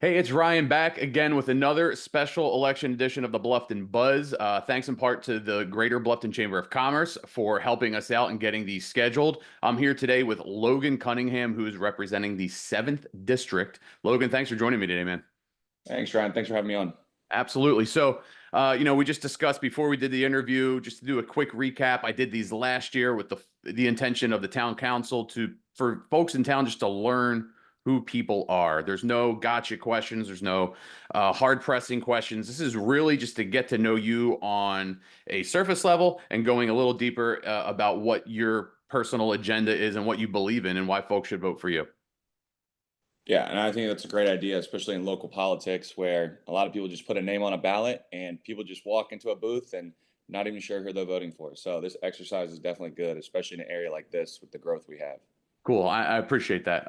Hey, it's Ryan back again with another special election edition of the Bluffton Buzz. Thanks in part to the Greater Bluffton Chamber of Commerce for helping us out and getting these scheduled. I'm here today with Logan Cunningham, who is representing the 7th District. Logan, thanks for joining me today, man. Thanks, Ryan. Thanks for having me on. Absolutely. So, we just discussed before we did the interview, just to do a quick recap. I did these last year with the intention of the town council for folks in town just to learn who people are. There's no gotcha questions. There's no hard pressing questions. This is really just to get to know you on a surface level and going a little deeper about what your personal agenda is and what you believe in and why folks should vote for you. Yeah, and I think that's a great idea, especially in local politics where a lot of people just put a name on a ballot and people just walk into a booth and not even sure who they're voting for. So this exercise is definitely good, especially in an area like this with the growth we have. Cool. I appreciate that.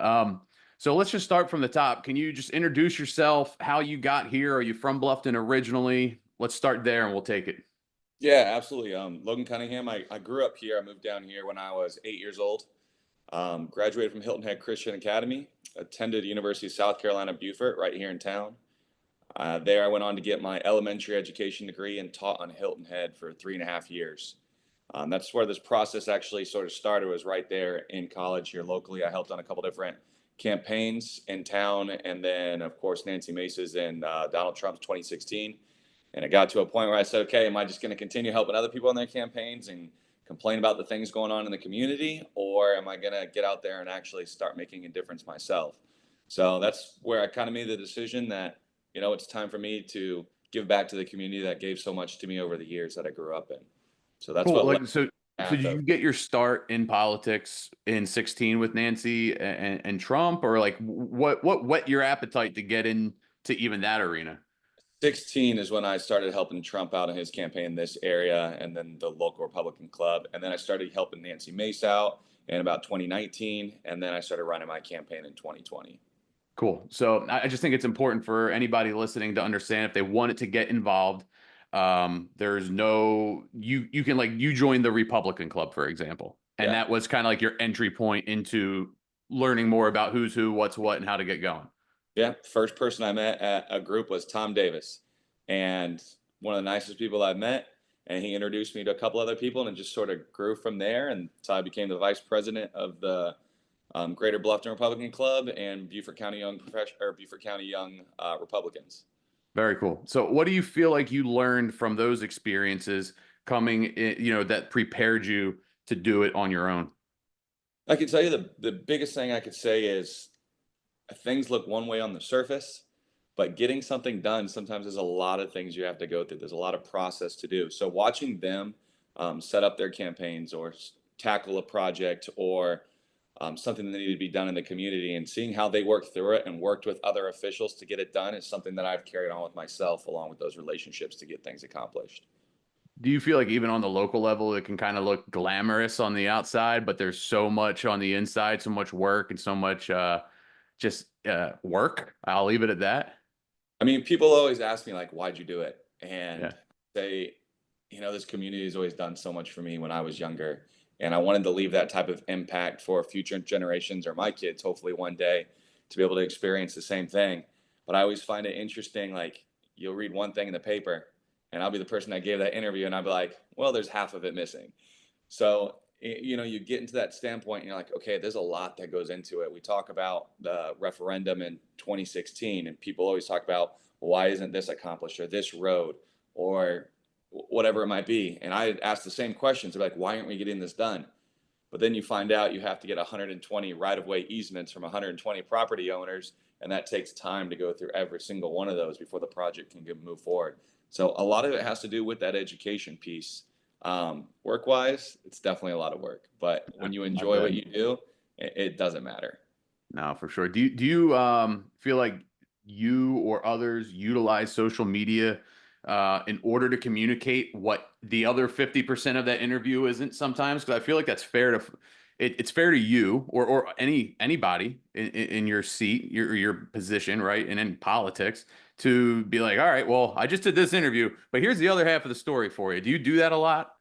So let's just start from the top. Can you just introduce yourself, how you got here? Are you from Bluffton originally? Let's start there and we'll take it. Yeah, absolutely. Logan Cunningham. I grew up here. I moved down here when I was 8 years old. Graduated from Hilton Head Christian Academy. Attended University of South Carolina Beaufort right here in town. There, I went on to get my elementary education degree and taught on Hilton Head for 3.5 years. That's where this process actually sort of started, was right there in college here locally. I helped on a couple different campaigns in town, and then, of course, Nancy Mace's and Donald Trump's 2016. And it got to a point where I said, okay, am I just going to continue helping other people in their campaigns and complain about the things going on in the community, or am I going to get out there and actually start making a difference myself? So that's where I kind of made the decision that, it's time for me to give back to the community that gave so much to me over the years that I grew up in. So that's Cool. what led So path did of you get your start in politics in 16 with Nancy and Trump, or like what whet your appetite to get into even that arena? 16 is when I started helping Trump out in his campaign in this area, and then the local Republican club. And then I started helping Nancy Mace out in about 2019, and then I started running my campaign in 2020. Cool. So I just think it's important for anybody listening to understand if they wanted to get involved. There's no you can like you joined the Republican Club, for example, and Yeah. that was kind of like your entry point into learning more about who's who, what's what, and how to get going. Yeah, first person I met at a group was Tom Davis, and one of the nicest people I've met. And he introduced me to a couple other people, and it just sort of grew from there. And so I became the vice president of the Greater Bluffton Republican Club and Beaufort County Young Beaufort County Young Republicans. Very cool. So what do you feel like you learned from those experiences coming in, that prepared you to do it on your own? I can tell you the biggest thing I could say is things look one way on the surface, but getting something done sometimes there's a lot of things you have to go through. There's a lot of process to do. So watching them set up their campaigns or tackle a project or something that needed to be done in the community and seeing how they worked through it and worked with other officials to get it done is something that I've carried on with myself along with those relationships to get things accomplished. Do you feel like even on the local level, it can kind of look glamorous on the outside, but there's so much on the inside, so much work and so much just work? I'll leave it at that. I mean, people always ask me like, "Why'd you do it?" Yeah. And say, this community has always done so much for me when I was younger, and I wanted to leave that type of impact for future generations or my kids, hopefully one day, to be able to experience the same thing. But I always find it interesting, like you'll read one thing in the paper, and I'll be the person that gave that interview, and I'll be like, "Well, there's half of it missing." So, you get into that standpoint and you're like, okay, there's a lot that goes into it. We talk about the referendum in 2016, and people always talk about, why isn't this accomplished or this road or whatever it might be. And I ask the same questions. They're like, why aren't we getting this done? But then you find out you have to get 120 right of way easements from 120 property owners. And that takes time to go through every single one of those before the project can move forward. So a lot of it has to do with that education piece. Work wise, it's definitely a lot of work, but when you I enjoy bet. what you do, it doesn't matter. No, for sure. Do you feel like you or others utilize social media in order to communicate what the other 50% of that interview isn't sometimes? Because I feel like that's fair to it's fair to you or anybody in your seat, your position, right? And in politics to be like, all right, well, I just did this interview, but here's the other half of the story for you. Do you do that a lot?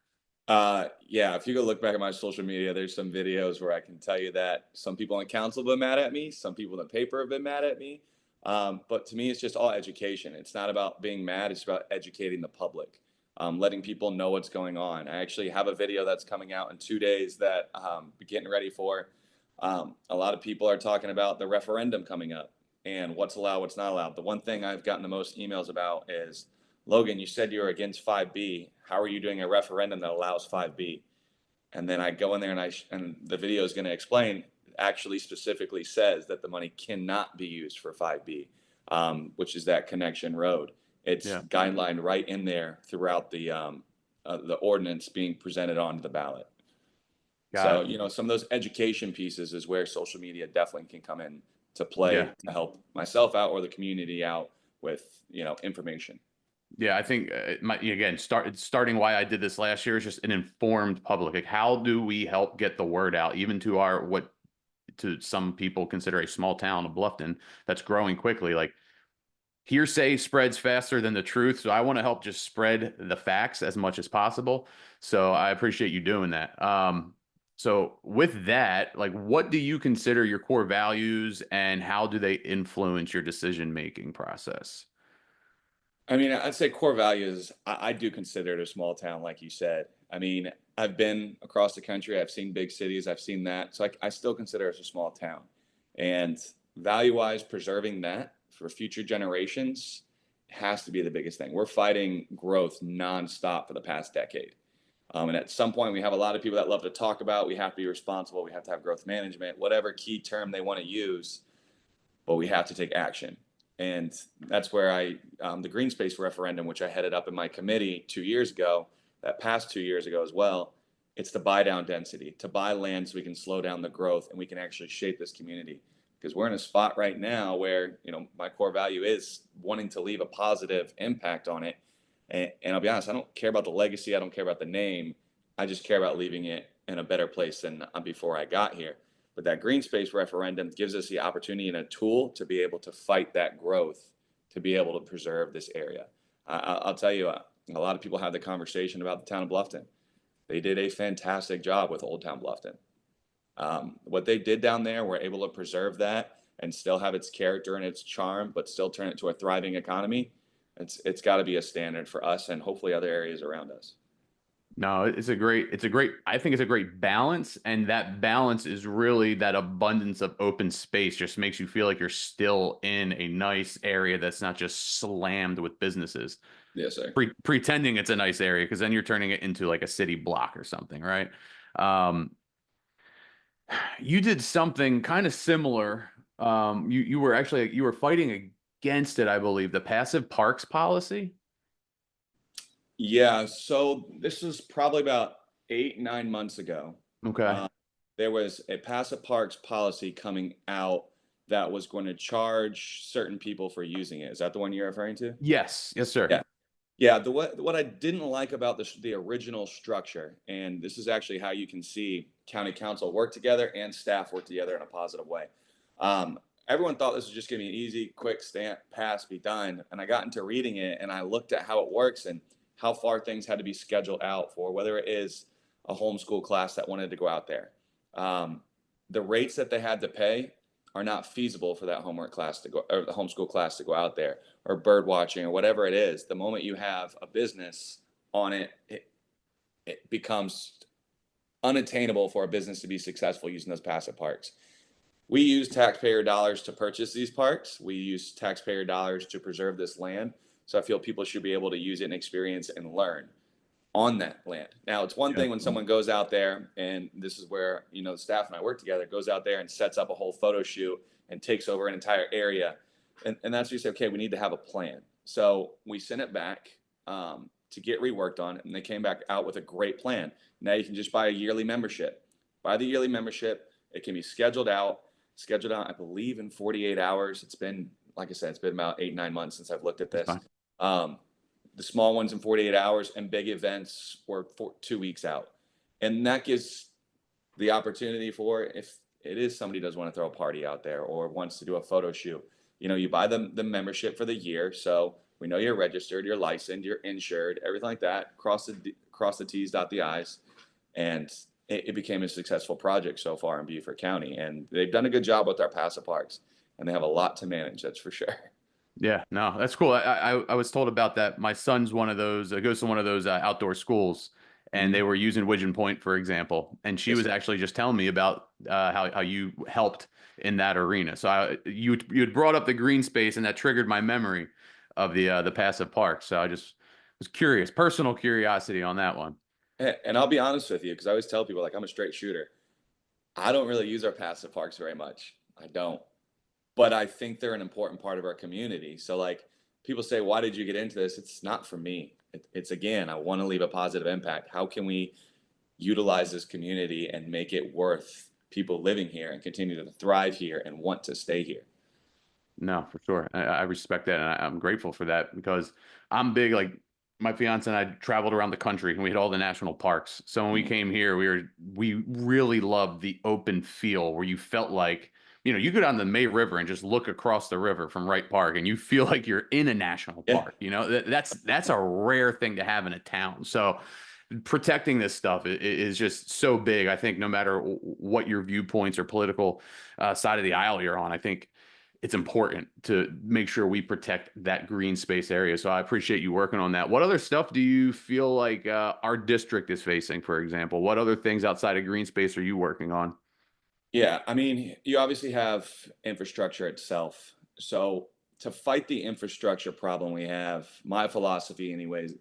Yeah, if you go look back at my social media, there's some videos where I can tell you that some people on council have been mad at me, some people in the paper have been mad at me, But to me, it's just all education. It's not about being mad. It's about educating the public, letting people know what's going on. I actually have a video that's coming out in 2 days that we're getting ready for. A lot of people are talking about the referendum coming up and what's allowed, what's not allowed. The one thing I've gotten the most emails about is, Logan, you said you were against 5B. How are you doing a referendum that allows 5B? And then I go in there and and the video is going to explain, actually specifically says that the money cannot be used for 5B, which is that connection road. It's Yeah. guidelined right in there throughout the ordinance being presented onto the ballot. Got So, it. some of those education pieces is where social media definitely can come in to play Yeah. to help myself out or the community out with, information. Yeah, I think again, starting why I did this last year is just an informed public. Like, how do we help get the word out, even to our what to some people consider a small town of Bluffton that's growing quickly? Like, hearsay spreads faster than the truth, so I want to help just spread the facts as much as possible. So I appreciate you doing that. So with that, like, what do you consider your core values, and how do they influence your decision making process? I mean, I'd say core values, I do consider it a small town, like you said. I mean, I've been across the country, I've seen big cities, I've seen that. So I still consider us a small town. And value wise, preserving that for future generations has to be the biggest thing. We're fighting growth nonstop for the past decade. And at some point, we have a lot of people that love to talk about we have to be responsible, we have to have growth management, whatever key term they want to use, but we have to take action. And that's where the green space referendum, which I headed up in my committee 2 years ago, that passed 2 years ago as well. It's to buy down density, to buy land so we can slow down the growth and we can actually shape this community. Because we're in a spot right now where, my core value is wanting to leave a positive impact on it. And I'll be honest, I don't care about the legacy. I don't care about the name. I just care about leaving it in a better place than before I got here. But that green space referendum gives us the opportunity and a tool to be able to fight that growth, to be able to preserve this area. I'll tell you, a lot of people have the conversation about the town of Bluffton. They did a fantastic job with Old Town Bluffton. What they did down there, we're able to preserve that and still have its character and its charm, but still turn it to a thriving economy. It's got to be a standard for us and hopefully other areas around us. No, I think it's a great balance. And that balance is really that abundance of open space just makes you feel like you're still in a nice area that's not just slammed with businesses. Yes, sir. Pretending it's a nice area, because then you're turning it into like a city block or something, right? Um, you did something kind of similar. You were fighting against it, I believe, the passive parks policy. Yeah, so this was probably about 8, 9 months ago. Okay. Uh, there was a passive parks policy coming out that was going to charge certain people for using it. Is that the one you're referring to? Yes. Yes, sir. Yeah. Yeah, what I didn't like about the original structure, and this is actually how you can see county council work together and staff work together in a positive way. Um, Everyone thought this was just going to be an easy, quick stamp, pass, be done. And I got into reading it and I looked at how it works and how far things had to be scheduled out for, whether it is a homeschool class that wanted to go out there. Um, the rates that they had to pay are not feasible for that homework class to go, or the homeschool class to go out there, or bird watching, or whatever it is. The moment you have a business on it, it becomes unattainable for a business to be successful using those passive parks. We use taxpayer dollars to purchase these parks. We use taxpayer dollars to preserve this land. So I feel people should be able to use it and experience and learn on that land. Now, it's one Yeah. thing when someone goes out there, and this is where, the staff and I work together, goes out there and sets up a whole photo shoot and takes over an entire area. And that's where you say, okay, we need to have a plan. So we sent it back to get reworked on, and they came back out with a great plan. Now you can just buy a yearly membership. Buy the yearly membership. It can be scheduled out, I believe, in 48 hours. It's been, like I said, it's been about 8, 9 months since I've looked at That's this. fine. The small ones in 48 hours, and big events were 2 weeks out. And that gives the opportunity for, if it is somebody does want to throw a party out there or wants to do a photo shoot, you buy the membership for the year. So we know you're registered, you're licensed, you're insured, everything like that. Cross the T's, dot the I's. And it became a successful project so far in Beaufort County. And they've done a good job with our passive parks. and they have a lot to manage, that's for sure. Yeah, no, that's cool. I was told about that. My son's one of those goes to one of those outdoor schools, and Mhm. they were using Widgeon Point, for example. And she Yes, was sir. actually just telling me about how you helped in that arena. So you had brought up the green space, and that triggered my memory of the passive park. So I just was curious, personal curiosity on that one. And I'll be honest with you, because I always tell people, like, I'm a straight shooter. I don't really use our passive parks very much. I don't. But I think they're an important part of our community. So, like, people say, why did you get into this? It's not for me. It's again, I want to leave a positive impact. How can we utilize this community and make it worth people living here and continue to thrive here and want to stay here? No, for sure. I respect that, and I'm grateful for that because I'm big. Like my fiance and I traveled around the country, and we hit all the national parks. So when we Mhm. came here, we really loved the open feel where you felt like you go down the May River and just look across the river from Wright Park, and you feel like you're in a national Yeah. park. That's a rare thing to have in a town. So protecting this stuff is just so big. I think no matter what your viewpoints or political side of the aisle you're on, I think it's important to make sure we protect that green space area. So I appreciate you working on that. What other stuff do you feel like our district is facing, for example? What other things outside of green space are you working on? Yeah, I mean, you obviously have infrastructure itself. So to fight the infrastructure problem we have, my philosophy, anyways,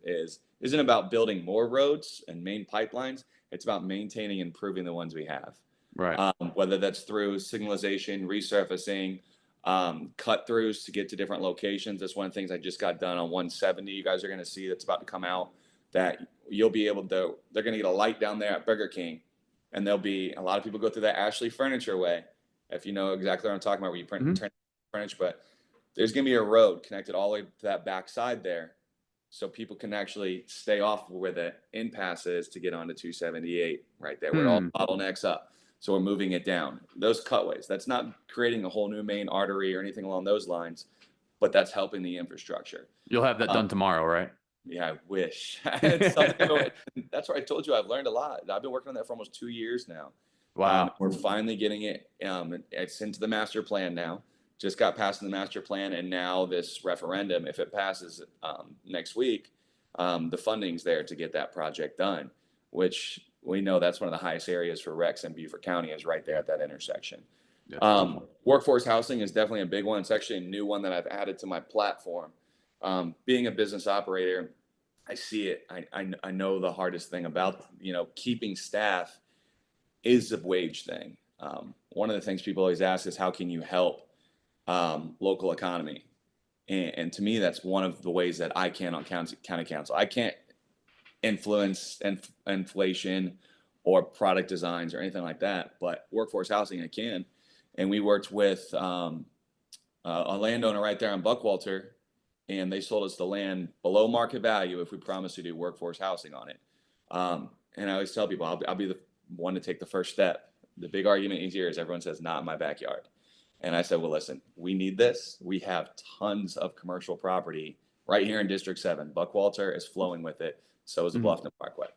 isn't about building more roads and main pipelines. It's about maintaining and improving the ones we have. Right. Whether that's through signalization, resurfacing, cut throughs to get to different locations. That's one of the things I just got done on 170. You guys are going to see that's about to come out. That you'll be able to. They're going to get a light down there at Burger King, and there'll be a lot of people go through that Ashley Furniture Way, if you know exactly what I'm talking about, where you print Mhm. turn furniture. But there's going to be a road connected all the way to that back side there, so people can actually stay off where the impasse is to get onto 278 right there, where it all Hmm. bottlenecks up. So we're moving it down. Those cutways. That's not creating a whole new main artery or anything along those lines, but that's helping the infrastructure. You'll have that Um, done tomorrow, right? yeah, I wish. It's something that's where I told you I've learned a lot. I've been working on that for almost 2 years now. Wow. We're finally getting it. It's into the master plan now. Just got passed in the master plan, and now this referendum, if it passes next week, the funding's there to get that project done. Which we know that's one of the highest areas for Rex in Beaufort County is right there at that intersection. That's beautiful. Workforce housing is definitely a big one. It's actually a new one that I've added to my platform. Being a business operator, I see it. I know the hardest thing about keeping staff is the wage thing. One of the things people always ask is how can you help local economy, and to me that's one of the ways that I can on county council. I can't influence inflation or product designs or anything like that, but workforce housing I can. And we worked with a landowner right there in Buckwalter, and they sold us the land below market value if we promise to do workforce housing on it. And I always tell people I'll be the one to take the first step. The big argument each year is everyone says not in my backyard. And I said, well, listen, we need this. We have tons of commercial property right here in District 7. Buckwalter is flowing with it. So is the Mhm. Bluffton Parkway.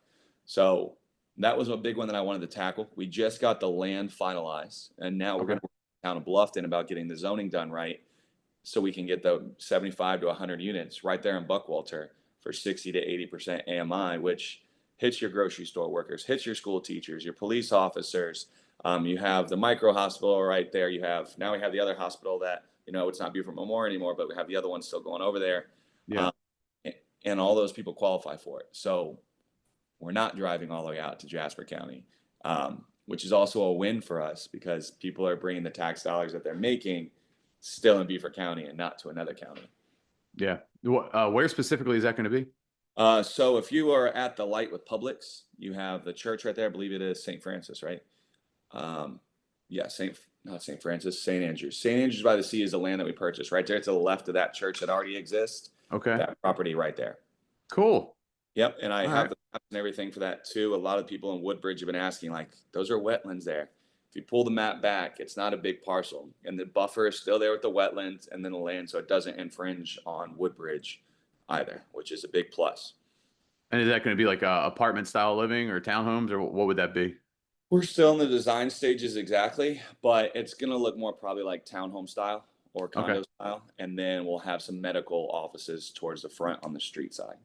So that was a big one that I wanted to tackle. We just got the land finalized, and now we're Okay. going to work with the town of Bluffton about getting the zoning done right so we can get the 75 to 100 units right there in Buckwalter for 60 to 80% AMI, which hits your grocery store workers, hits your school teachers, your police officers. You have the micro hospital right there. We have the other hospital that, it's not Beaufort Memorial anymore, but we have the other one still going over there. Yeah. Um, and all those people qualify for it. So we're not driving all the way out to Jasper County, which is also a win for us because people are bringing the tax dollars that they're making still in Beaufort County and not to another county. Yeah. Where specifically is that going to be? So if you are at the light with Publix, you have the church right there. I believe it is St. Francis, right? Um, yeah, not St. Francis, St. Andrews. St. Andrews by the Sea is the land that we purchased right there to the left of that church that already exists. Okay. That property right there. Cool. Yep, and I All have right. the maps and everything for that too. A lot of people in Woodbridge have been asking, like, those are wetlands there. If you pull the map back, it's not a big parcel, and the buffer is still there with the wetlands and then the land, so it doesn't infringe on Woodbridge either, which is a big plus. And is that going to be like apartment style living or townhomes, or what would that be? We're still in the design stages exactly, but it's gonna look more probably like townhome style. or Okay. condo style, and then we'll have some medical offices towards the front on the street side.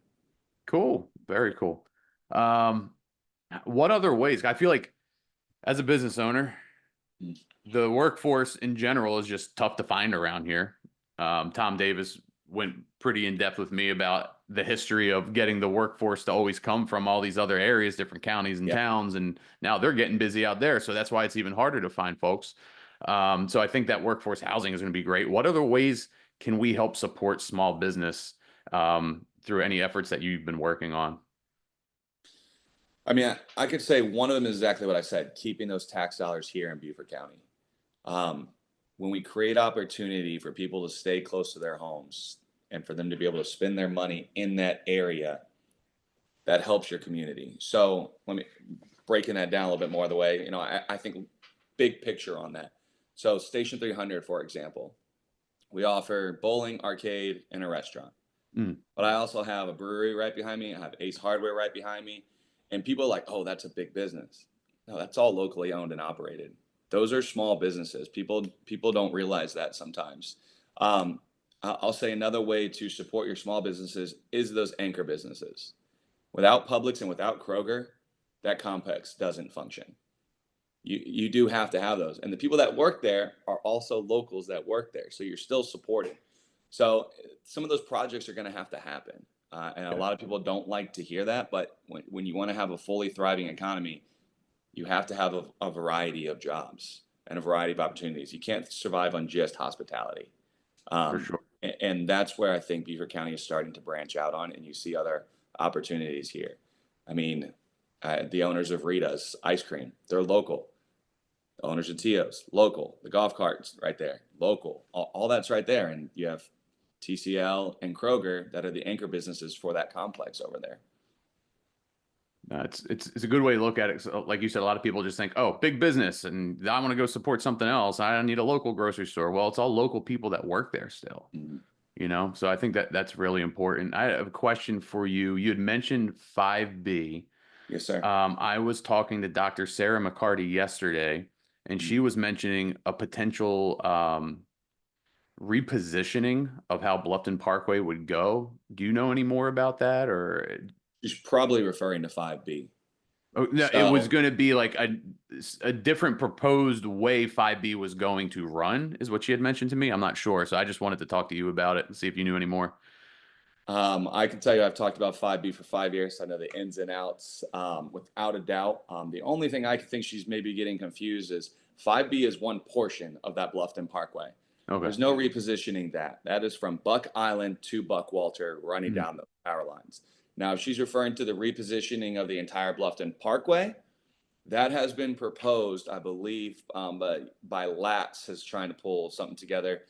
Cool. Very cool. Um, what other ways? I feel like as a business owner, Mm. the workforce in general is just tough to find around here. Tom Davis went pretty in depth with me about the history of getting the workforce to always come from all these other areas, different counties and Yeah. towns, and now they're getting busy out there. So that's why it's even harder to find folks. So I think that workforce housing is going to be great. What other ways can we help support small business through any efforts that you've been working on? I mean, I could say one of them is exactly what I said, keeping those tax dollars here in Beaufort County. Um, when we create opportunity for people to stay close to their homes and for them to be able to spend their money in that area, that helps your community. So let me breaking that down a little bit more the way, I think big picture on that. So Station 300, for example, we offer bowling, arcade, and a restaurant. Mm, But I also have a brewery right behind me. I have Ace Hardware right behind me. And people are like, oh, that's a big business. No, that's all locally owned and operated. Those are small businesses. People don't realize that sometimes. I'll say another way to support your small businesses is those anchor businesses. Without Publix and without Kroger, that complex doesn't function. You do have to have those, and the people that work there are also locals that work there, so you're still supported. So some of those projects are going to have to happen, and a okay. lot of people don't like to hear that. But when you want to have a fully thriving economy, you have to have a variety of jobs and a variety of opportunities. You can't survive on just hospitality. For Um, sure. and that's where I think Beaufort County is starting to branch out on, and you see other opportunities here. I mean, the owners of Rita's Ice Cream, they're local. The owners of Tio's, local. The golf carts, right there, local. All that's right there. And you have TCL and Kroger that are the anchor businesses for that complex over there. It's a good way to look at it. So, like you said, a lot of people just think, oh, big business, and I want to go support something else. I need a local grocery store. Well, it's all local people that work there still, Mhm. So I think that that's really important. I have a question for you. You had mentioned 5B. Yes, sir. I was talking to Dr. Sarah McCarty yesterday, and Mhm. she was mentioning a potential repositioning of how Bluffton Parkway would go. Do you know any more about that, or She's probably referring to 5B. oh, no, it was So going to be like a different proposed way 5B was going to run, is what she had mentioned to me. I'm not sure. So I just wanted to talk to you about it and see if you knew any more. I can tell you I've talked about 5B for 5 years. I know the ins and outs without a doubt. The only thing I think she's maybe getting confused is 5B is one portion of that Bluffton Parkway. Okay. There's no repositioning that. That is from Buck Island to Buckwalter running Mhm. down the power lines. Now, if she's referring to the repositioning of the entire Bluffton Parkway, that has been proposed, I believe, by LATS is trying to pull something together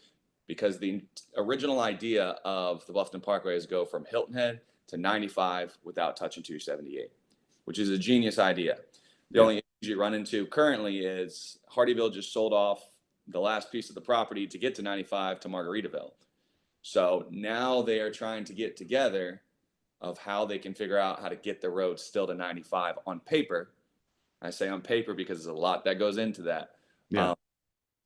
because the original idea of the Bluffton Parkway is go from Hilton Head to 95 without touching 278, which is a genius idea. The Yeah. only issue you run into currently is Hardyville just sold off the last piece of the property to get to 95 to Margaritaville. So now they are trying to get together of how they can figure out how to get the road still to 95 on paper. I say on paper because there's a lot that goes into that. Yeah. Um,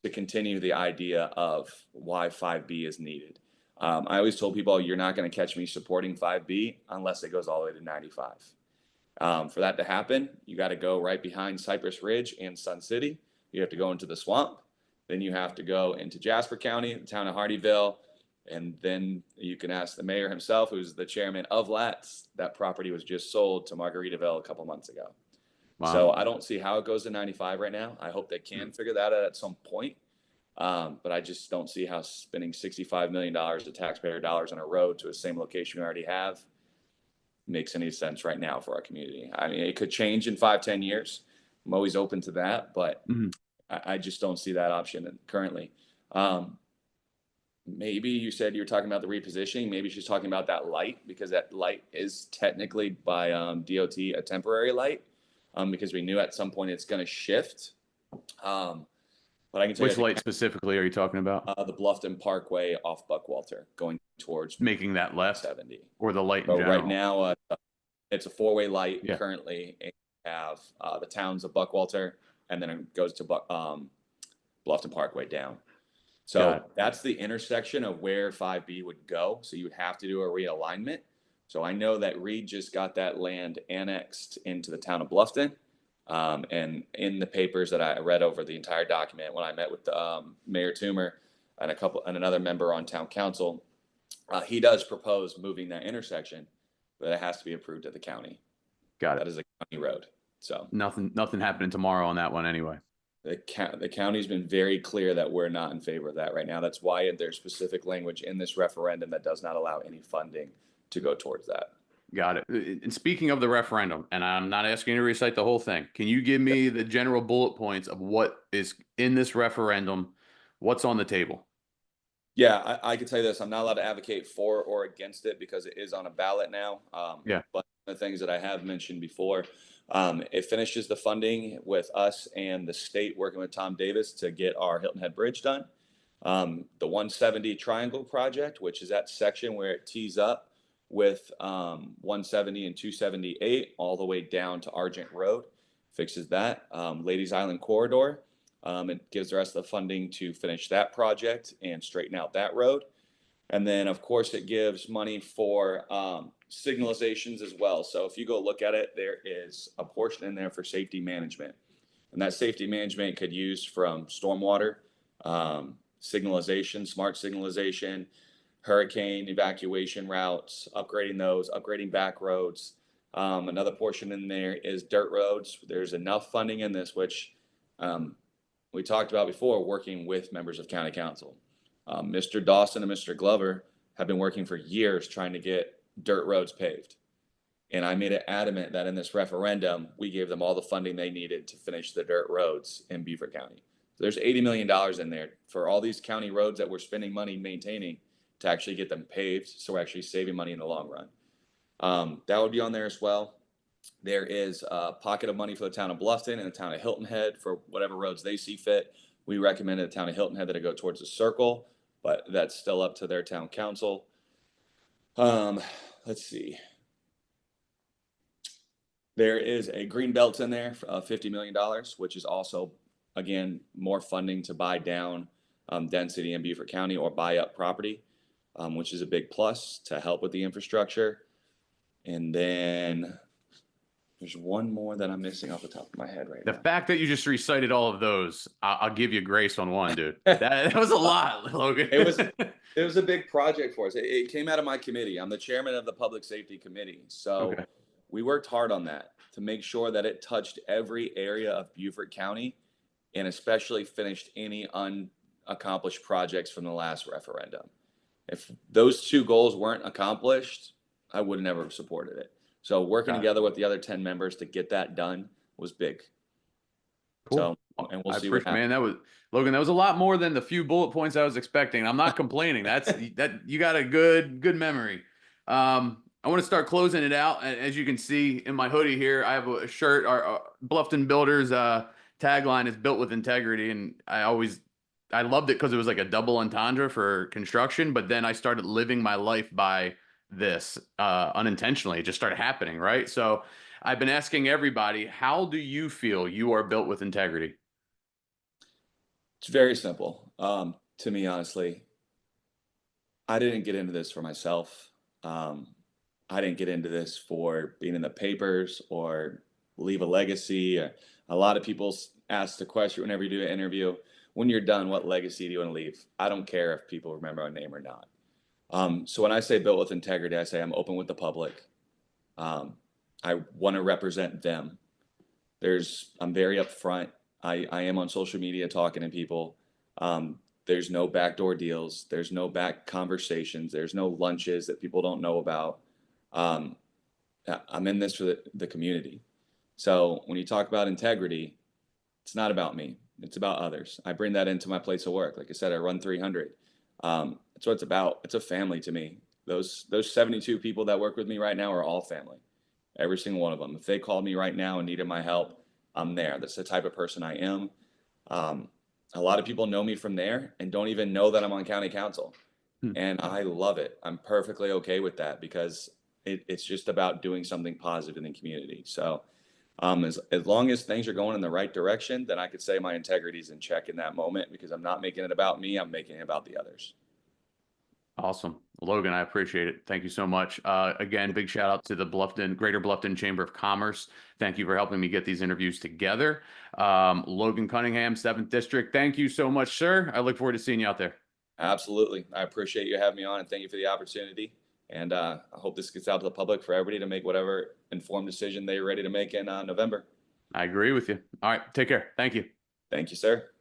to continue the idea of why 5B is needed. I always told people you're not going to catch me supporting 5B unless it goes all the way to 95. For that to happen, you got to go right behind Cypress Ridge and Sun City. You have to go into the swamp. Then you have to go into Jasper County, the town of Hardyville. And then you can ask the mayor himself, who's the chairman of LATS. That property was just sold to Margaritaville a couple months ago. Wow. So I don't see how it goes to 95 right now. I hope they can figure that out at some point. But I just don't see how spending $65 million of taxpayer dollars on a road to the same location we already have makes any sense right now for our community. I mean, it could change in 5, 10 years. I'm always open to that, but Mhm. I just don't see that option currently. Um, Maybe you said you were talking about the repositioning. Maybe she's talking about that light because that light is technically by DOT a temporary light because we knew at some point it's going to shift. Um, but I can tell you, I Which think light specifically are you talking about? the Bluffton Parkway off Buckwalter going towards Making that left 70. or the light in So right general? now, it's a four-way light Yeah. currently. And you have the towns of Buckwalter, and then it goes to Bluffton Parkway down. Got it. So that's the intersection of where 5B would go. So you would have to do a realignment. So I know that Reed just got that land annexed into the town of Bluffton. And in the papers that I read over the entire document, when I met with Mayor Toomer and another member on town council, he does propose moving that intersection, but it has to be approved at the county. Got That it. is a county road. So Nothing happening tomorrow on that one anyway. the county's been very clear that we're not in favor of that right now. That's why there's specific language in this referendum that does not allow any funding to go towards that. Got it. And speaking of the referendum, and I'm not asking you to recite the whole thing, can you give me the general bullet points of what is in this referendum? What's on the table? Yeah, I can tell you this. I'm not allowed to advocate for or against it because it is on a ballot now. Yeah. But the things that I have mentioned before, it finishes the funding with us and the state working with Tom Davis to get our Hilton Head Bridge done. The 170 Triangle Project, which is that section where it tees up with 170 and 278 all the way down to Argent Road, fixes that. Ladies Island Corridor. It gives the rest of the funding to finish that project and straighten out that road. And then, of course, it gives money for signalizations as well. So if you go look at it, there is a portion in there for safety management. And that safety management could use from stormwater, signalization, smart signalization, hurricane evacuation routes, upgrading those, upgrading back roads. Another portion in there is dirt roads. There's enough funding in this, which we talked about before, working with members of county council. Mr. Dawson and Mr. Glover have been working for years trying to get dirt roads paved. And I made it adamant that in this referendum, we gave them all the funding they needed to finish the dirt roads in Beaufort County. So there's $80 million in there for all these county roads that we're spending money maintaining to actually get them paved. So we're actually saving money in the long run. That would be on there as well. There is a pocket of money for the town of Bluffton and the town of Hilton Head for whatever roads they see fit. We recommended the town of Hilton Head that it go towards the circle, but that's still up to their town council. Let's see. There is a green belt in there for $50 million, which is also, again, more funding to buy down density in Beaufort County or buy up property, which is a big plus to help with the infrastructure. And then there's one more that I'm missing off the top of my head right now. The fact that you just recited all of those, I'll give you grace on one, dude. That was a lot, Logan. It was a big project for us. It came out of my committee. I'm the chairman of the public safety committee. So we worked hard on that to make sure that it touched every area of Beaufort County and especially finished any unaccomplished projects from the last referendum. If those two goals weren't accomplished, I would have never supported it. So working together with the other 10 members to get that done was big. Cool. So, and we'll see what happens. Man, Logan, that was a lot more than the few bullet points I was expecting. I'm not complaining. That you got a good memory. I want to start closing it out. As you can see in my hoodie here, I have a shirt. Our Bluffton Builders tagline is built with integrity. And I loved it because it was like a double entendre for construction. But then I started living my life by this unintentionally. It just started happening, right? So I've been asking everybody, how do you feel you are built with integrity? It's very simple. To me, honestly, I didn't get into this for myself. I didn't get into this for being in the papers or leave a legacy. A lot of people ask the question whenever you do an interview, when you're done, what legacy do you want to leave? I don't care if people remember our name or not. So when I say built with integrity, I say I'm open with the public. I want to represent them. I'm very upfront. I am on social media talking to people. There's no backdoor deals. There's no back conversations. There's no lunches that people don't know about. I'm in this for the community. So when you talk about integrity, it's not about me. It's about others. I bring that into my place of work. Like I said, I run 300. That's what it's about. It's a family to me. Those 72 people that work with me right now are all family. Every single one of them. If they called me right now and needed my help, I'm there. That's the type of person I am. A lot of people know me from there and don't even know that I'm on county council. And I love it. I'm perfectly okay with that because it's just about doing something positive in the community. So As long as things are going in the right direction, then I could say my integrity is in check in that moment because I'm not making it about me. I'm making it about the others. Awesome. Logan, I appreciate it. Thank you so much. Again, big shout out to the Greater Bluffton Chamber of Commerce. Thank you for helping me get these interviews together. Logan Cunningham, 7th District. Thank you so much, sir. I look forward to seeing you out there. Absolutely. I appreciate you having me on and thank you for the opportunity. And I hope this gets out to the public for everybody to make whatever informed decision they're ready to make in November. I agree with you. All right. Take care. Thank you. Thank you, sir.